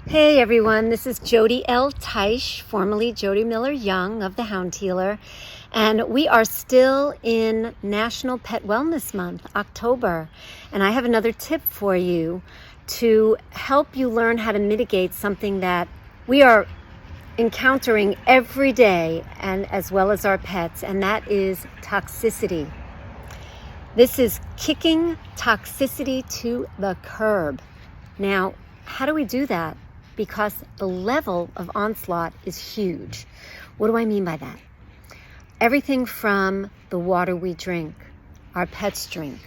Hey everyone, this is Jody L. Teich, formerly Jody Miller Young of the Hound Healer, and we are still in National Pet Wellness Month, October, and I have another tip for you to help you learn how to mitigate something that we are encountering every day, and as well as our pets, and that is toxicity. This is kicking toxicity to the curb. Now, how do we do that? Because the level of onslaught is huge. What do I mean by that? Everything from the water we drink, our pets drink,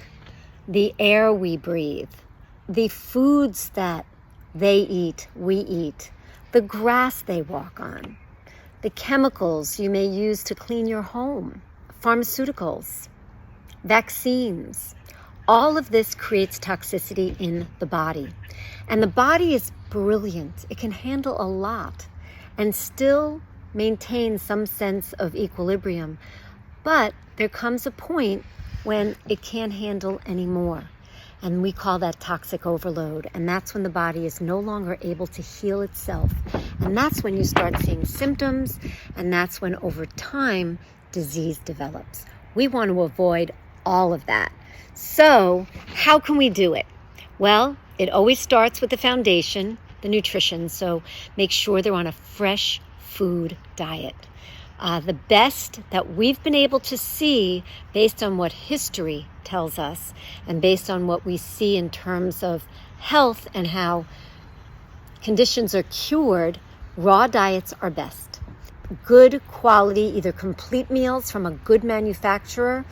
the air we breathe, the foods that they eat, we eat, the grass they walk on, the chemicals you may use to clean your home, pharmaceuticals, vaccines. All of this creates toxicity in the body. And the body is brilliant. It can handle a lot and still maintain some sense of equilibrium. But there comes a point when it can't handle anymore. And we call that toxic overload. And that's when the body is no longer able to heal itself. And that's when you start seeing symptoms. And that's when over time, disease develops. We want to avoid all of that. So how can we do it? Well, it always starts with the foundation, the nutrition. So make sure they're on a fresh food diet. The best that we've been able to see based on what history tells us and based on what we see in terms of health and how conditions are cured, raw diets are best. Good quality, either complete meals from a good manufacturer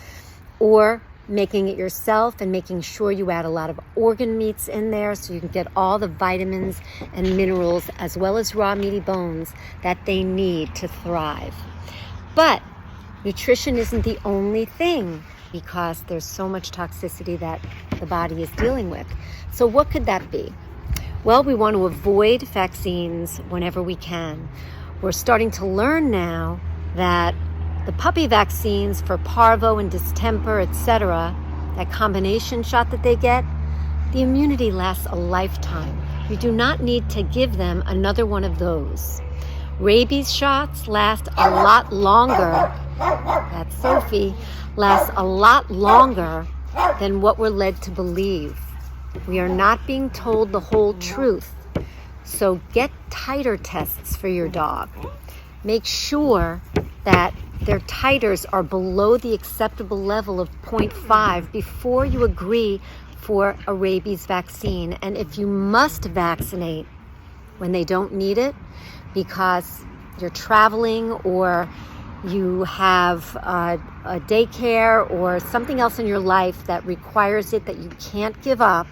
or making it yourself and making sure you add a lot of organ meats in there so you can get all the vitamins and minerals as well as raw meaty bones that they need to thrive. But nutrition isn't the only thing because there's so much toxicity that the body is dealing with. So what could that be? Well, we want to avoid vaccines whenever we can. We're starting to learn now that the puppy vaccines for parvo and distemper, etc., that combination shot that they get, the immunity lasts a lifetime. You do not need to give them another one of those. Rabies shots last a lot longer, that's Sophie, lasts a lot longer than what we're led to believe. We are not being told the whole truth. So get titer tests for your dog. Make sure that their titers are below the acceptable level of 0.5 before you agree for a rabies vaccine. And if you must vaccinate when they don't need it because you're traveling or you have a daycare or something else in your life that requires it that you can't give up,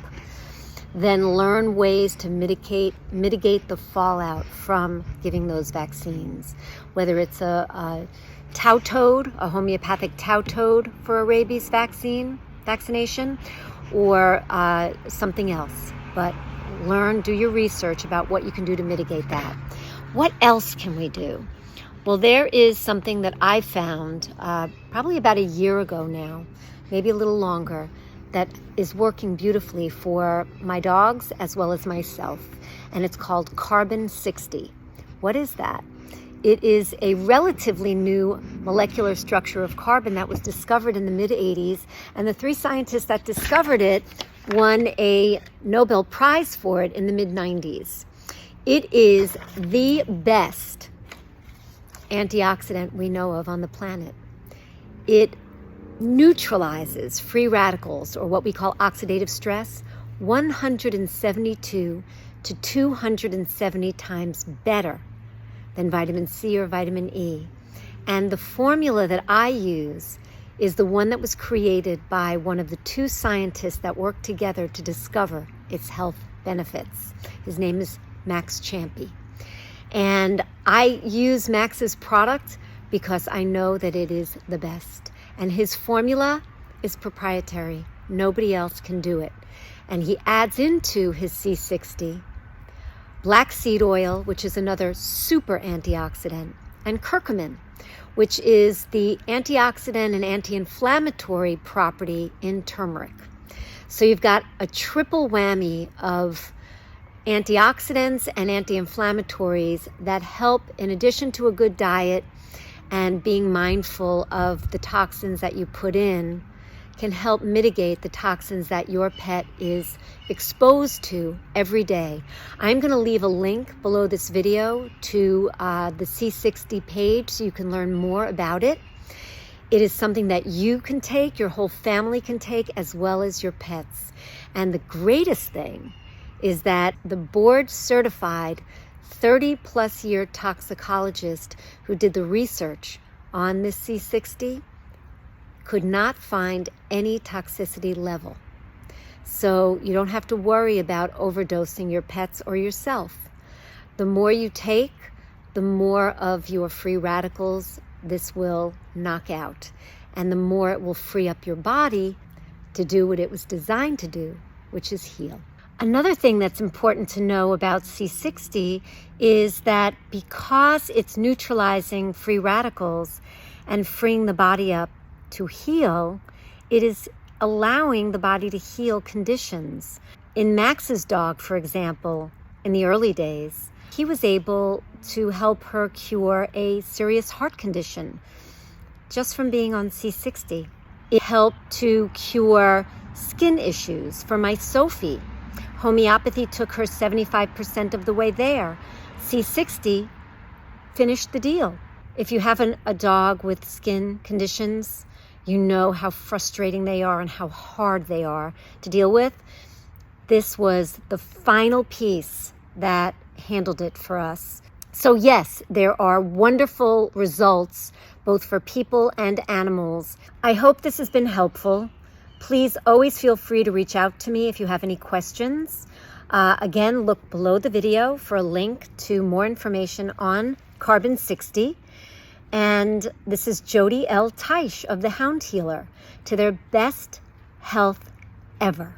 then learn ways to mitigate the fallout from giving those vaccines. Whether it's a tau toad, a homeopathic tau toad for a rabies vaccination, or something else. But do your research about what you can do to mitigate that. What else can we do? Well, there is something that I found probably about a year ago now, maybe a little longer, that is working beautifully for my dogs as well as myself. And it's called carbon 60. What is that? It is a relatively new molecular structure of carbon that was discovered in the mid-'80s. And the three scientists that discovered it won a Nobel Prize for it in the mid-'90s. It is the best antioxidant we know of on the planet. It neutralizes free radicals, or what we call oxidative stress, 172 to 270 times better than vitamin C or vitamin E. And the formula that I use is the one that was created by one of the two scientists that worked together to discover its health benefits. His name is Max Champy. And I use Max's product because I know that it is the best. And his formula is proprietary. Nobody else can do it. And he adds into his C60 black seed oil, which is another super antioxidant, and curcumin, which is the antioxidant and anti-inflammatory property in turmeric. So you've got a triple whammy of antioxidants and anti-inflammatories that help, in addition to a good diet and being mindful of the toxins that you put in, can help mitigate the toxins that your pet is exposed to every day. I'm going to leave a link below this video to the C60 page so you can learn more about it. It is something that you can take, your whole family can take, as well as your pets. And the greatest thing is that the board certified 30+ year toxicologist who did the research on this C60 could not find any toxicity level. So you don't have to worry about overdosing your pets or yourself. The more you take, the more of your free radicals this will knock out, and the more it will free up your body to do what it was designed to do, which is heal. Another thing that's important to know about C60 is that because it's neutralizing free radicals and freeing the body up to heal, it is allowing the body to heal conditions. In Max's dog, for example, in the early days, he was able to help her cure a serious heart condition just from being on C60. It helped to cure skin issues. For my Sophie, homeopathy took her 75% of the way there. C60 finished the deal. If you have a dog with skin conditions, you know how frustrating they are and how hard they are to deal with. This was the final piece that handled it for us. So yes, there are wonderful results both for people and animals. I hope this has been helpful. Please always feel free to reach out to me if you have any questions. Again, look below the video for a link to more information on Carbon 60. And this is Jody L. Teisch of the Hound Healer, to their best health ever.